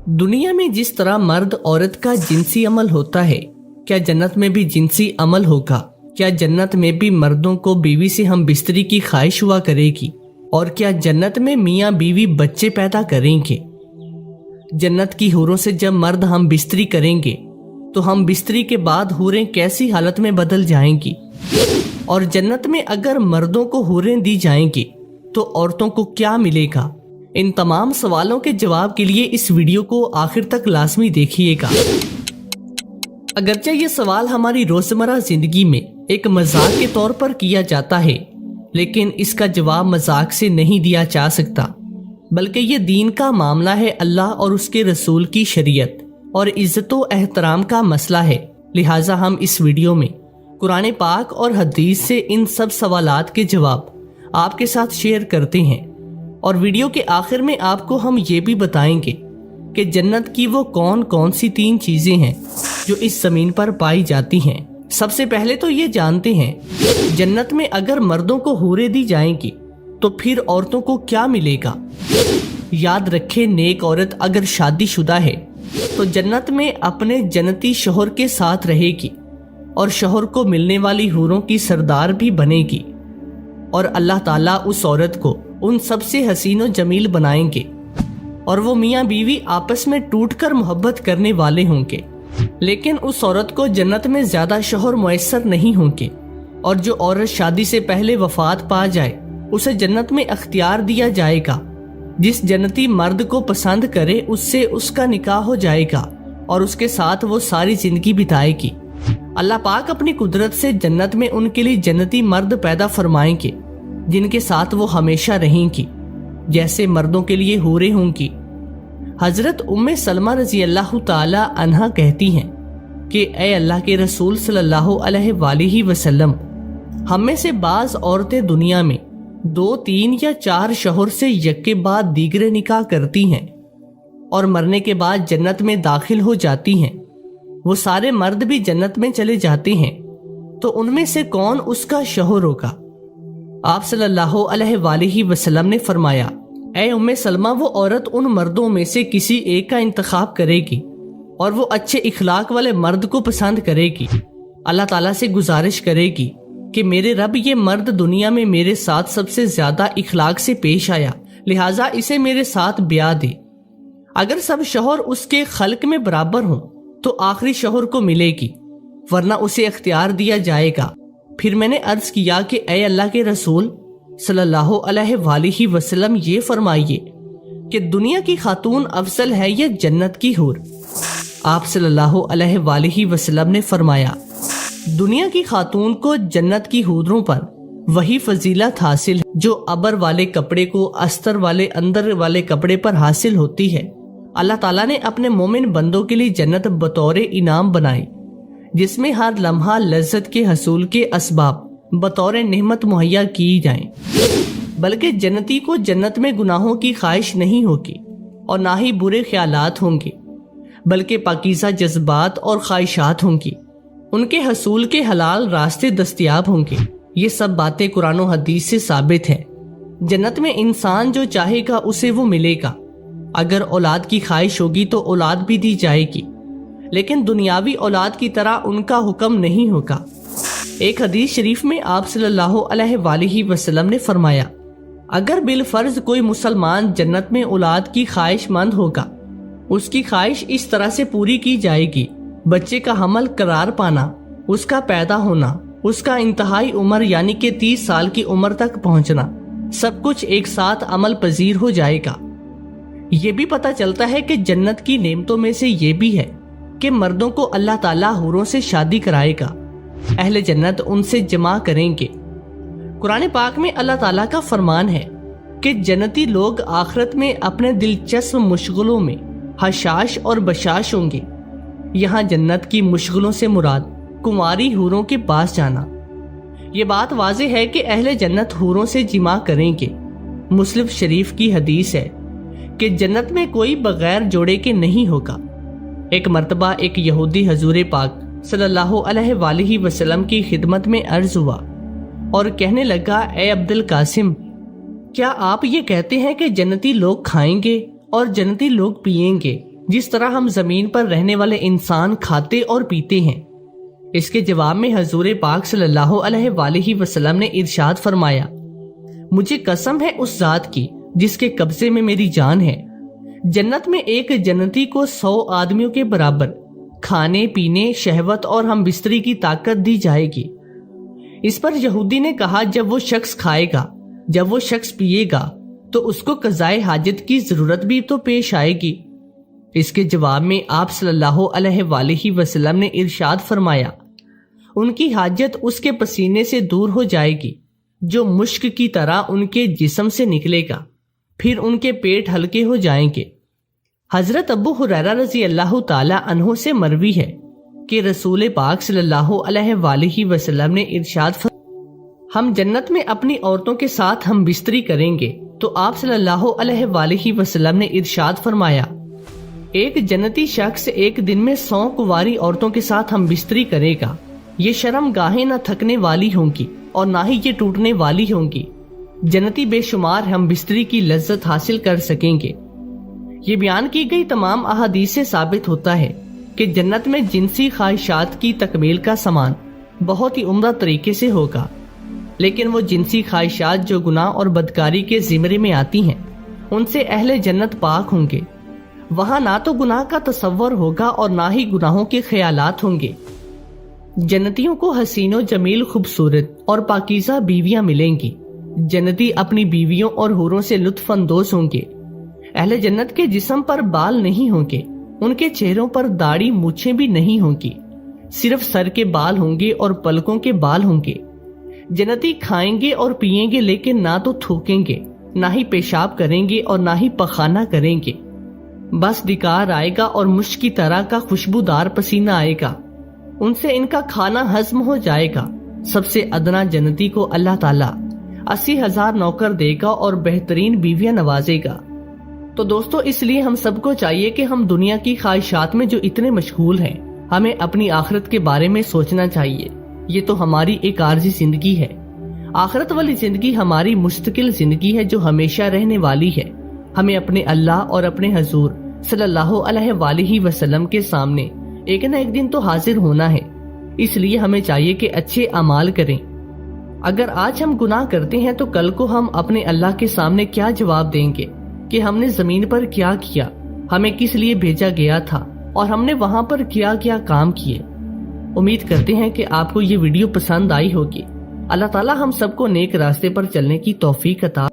दुनिया में जिस तरह मर्द औरत का जिनसी अमल होता है, क्या जन्नत में भी जिनसी अमल होगा? क्या जन्नत में भी मर्दों को बीवी से हम बिस्तरी की ख्वाहिश हुआ करेगी? और क्या जन्नत में मियाँ बीवी बच्चे पैदा करेंगे? जन्नत की हूरों से जब मर्द हम बिस्तरी करेंगे तो हम बिस्तरी के बाद हूरें कैसी हालत में बदल जाएंगी? और जन्नत में अगर मर्दों को हूरें दी जाएंगी तो औरतों को क्या मिलेगा? इन तमाम सवालों के जवाब के लिए इस वीडियो को आखिर तक लाजमी देखिएगा। अगरचे ये सवाल हमारी रोजमर्रा जिंदगी में एक मजाक के तौर पर किया जाता है, लेकिन इसका जवाब मजाक से नहीं दिया जा सकता, बल्कि ये दीन का मामला है। अल्लाह और उसके रसूल की शरीयत और इज्जत व एहतराम का मसला है। लिहाजा हम इस वीडियो में कुरान पाक और हदीस से इन सब सवालात के जवाब आपके साथ शेयर करते हैं। और वीडियो के आखिर में आपको हम ये भी बताएंगे कि जन्नत की वो कौन कौन सी 3 चीजें हैं जो इस जमीन पर पाई जाती हैं। सबसे पहले तो ये जानते हैं, जन्नत में अगर मर्दों को हूरें दी जाएंगी तो फिर औरतों को क्या मिलेगा? याद रखें, नेक औरत अगर शादीशुदा है तो जन्नत में अपने जन्नती शौहर के साथ रहेगी और शौहर को मिलने वाली हूरों की सरदार भी बनेगी। और अल्लाह ताला उस औरत को उन सबसे हसीन और जमील बनाएंगे और वो मियाँ बीवी आपस में टूटकर मोहब्बत करने वाले होंगे। लेकिन उस औरत को जन्नत में ज्यादा शौहर मुयस्सर नहीं होंगे, और जो औरत शादी से पहले वफात पा जाए उसे जन्नत में अख्तियार दिया जाएगा। जिस जन्नती मर्द को पसंद करे उससे उसका निकाह हो जाएगा और उसके साथ वो सारी जिंदगी बिताएगी। अल्लाह पाक अपनी कुदरत से जन्नत में उनके लिए जन्नती मर्द पैदा फरमाएंगे जिनके साथ वो हमेशा रहेंगी, जैसे मर्दों के लिए हूरें होंगी। हजरत उम्मे सलमा रजी अल्लाह ताला अन्हा कहती हैं कि ए अल्लाह के रसूल सल्लल्लाहु अलैहि वसल्लम, हम में से बाज औरतें दुनिया में 2, 3 या 4 शौहर से यक्के बाद दीगरे निकाह करती हैं और मरने के बाद जन्नत में दाखिल हो जाती हैं। वो सारे मर्द भी जन्नत में चले जाते हैं, तो उनमें से कौन उसका शौहर होगा? आप सल्लल्लाहु अलैहि वसल्लम ने फरमाया, ए उम्मे सलमा, वो औरत उन मर्दों में से किसी एक का इंतखाब करेगी और वो अच्छे इखलाक वाले मर्द को पसंद करेगी। अल्लाह ताला से गुजारिश करेगी कि मेरे रब, ये मर्द दुनिया में मेरे साथ सबसे ज्यादा इखलाक से पेश आया, लिहाजा इसे मेरे साथ ब्याह दे। अगर सब शौहर उसके खल्क में बराबर हों तो आखिरी शौहर को मिलेगी, वरना उसे अख्तियार दिया जाएगा। फिर मैंने अर्ज किया कि ए अल्लाह के रसूल सल्लल्लाहु अलैहि वसल्लम, ये फरमाइए कि दुनिया की खातून अफजल है या जन्नत की हूर? आप सल्लल्लाहु अलैहि वसल्लम ने फरमाया, दुनिया की खातून को जन्नत की हूरों पर वही फजीलत हासिल है जो अबर वाले कपड़े को अस्तर वाले अंदर वाले कपड़े पर हासिल होती है। अल्लाह ताला ने अपने मोमिन बंदों के लिए जन्नत बतौर इनाम बनाई, जिसमें हर लम्हा लज्जत के हसूल के असबाब बतौर नेमत मुहैया की जाएं। बल्कि जन्नती को जन्नत में गुनाहों की ख्वाहिश नहीं होगी और ना ही बुरे ख्यालात होंगे, बल्कि पाकीज़ा जज्बात और ख्वाहिशात होंगी। उनके हसूल के हलाल रास्ते दस्तयाब होंगे। ये सब बातें कुरान और हदीस से साबित है। जन्नत में इंसान जो चाहेगा उसे वो मिलेगा। अगर औलाद की ख्वाहिश होगी तो औलाद भी दी जाएगी, लेकिन दुनियावी औलाद की तरह उनका हुक्म नहीं होगा। एक हदीस शरीफ में आप सल्लल्लाहु अलैहि वसल्लम ने फरमाया, अगर बिलफर्ज कोई मुसलमान जन्नत में औलाद की ख्वाहिशमंद होगा, उसकी ख्वाहिश इस तरह से पूरी की जाएगी, बच्चे का हमल करार पाना, उसका पैदा होना, उसका इंतहाई उम्र यानी कि 30 साल की उम्र तक पहुंचना, सब कुछ एक साथ अमल पजीर हो जाएगा। ये भी पता चलता है कि जन्नत की नेमतों में से ये भी है कि मर्दों को अल्लाह ताला हूरों से शादी कराएगा। अहले जन्नत उनसे जमा करेंगे। कुरान पाक में अल्लाह ताला का फरमान है कि जन्नती लोग आखिरत में अपने दिलचस्प मुश्किलों में हशाश और बशाश होंगे। यहाँ जन्नत की मुश्किलों से मुराद कुंवारी हूरों के पास जाना। ये बात वाज़ेह है कि अहले जन्नत हूरों से जिमा करेंगे। मुस्लिम शरीफ की हदीस है कि जन्नत में कोई बगैर जोड़े के नहीं होगा। एक मर्तबा एक यहूदी हजूर पाक सल्लल्लाहु अलैहि वसल्लम की खिदमत में अर्ज हुआ और कहने लगा, ए अब्दुल कासिम, क्या आप ये कहते हैं कि जन्नती लोग खाएंगे और जन्नती लोग पिएंगे जिस तरह हम जमीन पर रहने वाले इंसान खाते और पीते हैं। इसके जवाब में हजूर पाक सल्लल्लाहु अलैहि वसल्लम ने इरशाद फरमाया, मुझे कसम है उस जात की जिसके कब्जे में मेरी जान है, जन्नत में एक जन्नती को 100 आदमियों के बराबर खाने पीने, शहवत और हम बिस्तरी की ताकत दी जाएगी। इस पर यहूदी ने कहा, जब वो शख्स खाएगा, जब वो शख्स पिएगा तो उसको कज़ाए हाजत की जरूरत भी तो पेश आएगी। इसके जवाब में आप सल्लल्लाहु अलैहि वसल्लम ने इरशाद फरमाया, उनकी हाजत उसके पसीने से दूर हो जाएगी जो मुश्क की तरह उनके जिस्म से निकलेगा, फिर उनके पेट हल्के हो जाएंगे। हजरत अबू हुरैरा रज़ी अल्लाह ताला अन्हु से मरवी है कि रसूल पाक सल्लल्लाहु अलैहि वसल्लम ने इरशाद हम जन्नत में अपनी औरतों के साथ हम बिस्तरी करेंगे, तो आप सल्लल्लाहु अलैहि वसल्लम ने इरशाद फरमाया, एक जन्नती शख्स एक दिन में 100 कुंवारी औरतों के साथ हम बिस्तरी करेगा। ये शर्म गाहें न थकने वाली होंगी और ना ही ये टूटने वाली होंगी। जन्नती बेशुमार हम बिस्तरी की लज्जत हासिल कर सकेंगे। ये बयान की गई तमाम अहादीस से साबित होता है कि जन्नत में जिनसी ख्वाहिशात की तकमील का सामान बहुत ही उम्दा तरीके से होगा, लेकिन वो जिनसी ख्वाहिशात जो गुनाह और बदकारी के जिम्मे में आती हैं, उनसे अहले जन्नत पाक होंगे। वहां ना तो गुनाह का तसव्वुर होगा और ना ही गुनाहों के ख्यालात होंगे। जन्नतियों को हसीनो जमील खूबसूरत और पाकीज़ा बीवियां मिलेंगी। जन्नती अपनी बीवियों और हूरों से लुत्फ अंदोज होंगे। अहले जन्नत के जिस्म पर बाल नहीं होंगे, उनके चेहरों पर दाढ़ी मूछें भी नहीं होंगी, सिर्फ सर के बाल होंगे और पलकों के बाल होंगे। जन्नती खाएंगे और पिएंगे, लेकिन ना तो थूकेंगे, ना ही पेशाब करेंगे और ना ही पखाना करेंगे। बस डिकार आएगा और मुश्क की तरह का खुशबूदार पसीना आएगा। उनसे इनका खाना हजम हो जाएगा। सबसे अदना जन्नती को अल्लाह ताला 80,000 नौकर देगा और बेहतरीन बीवियां नवाजेगा। तो दोस्तों, इसलिए हम सबको चाहिए कि हम दुनिया की ख्वाहिशात में जो इतने मशगूल हैं, हमें अपनी आखिरत के बारे में सोचना चाहिए। ये तो हमारी एक आर्जी जिंदगी है। आखिरत वाली जिंदगी हमारी मुस्तकिल जिंदगी है जो हमेशा रहने वाली है। हमें अपने अल्लाह और अपने हजूर सल्लल्लाहु अलैहि वसल्लम के सामने एक न एक दिन तो हाजिर होना है। इसलिए हमें चाहिए कि अच्छे अमाल करें। अगर आज हम गुनाह करते हैं तो कल को हम अपने अल्लाह के सामने क्या जवाब देंगे कि हमने जमीन पर क्या किया, हमें किस लिए भेजा गया था और हमने वहां पर क्या क्या काम किए। उम्मीद करते हैं कि आपको ये वीडियो पसंद आई होगी। अल्लाह ताला हम सबको नेक रास्ते पर चलने की तौफीक अता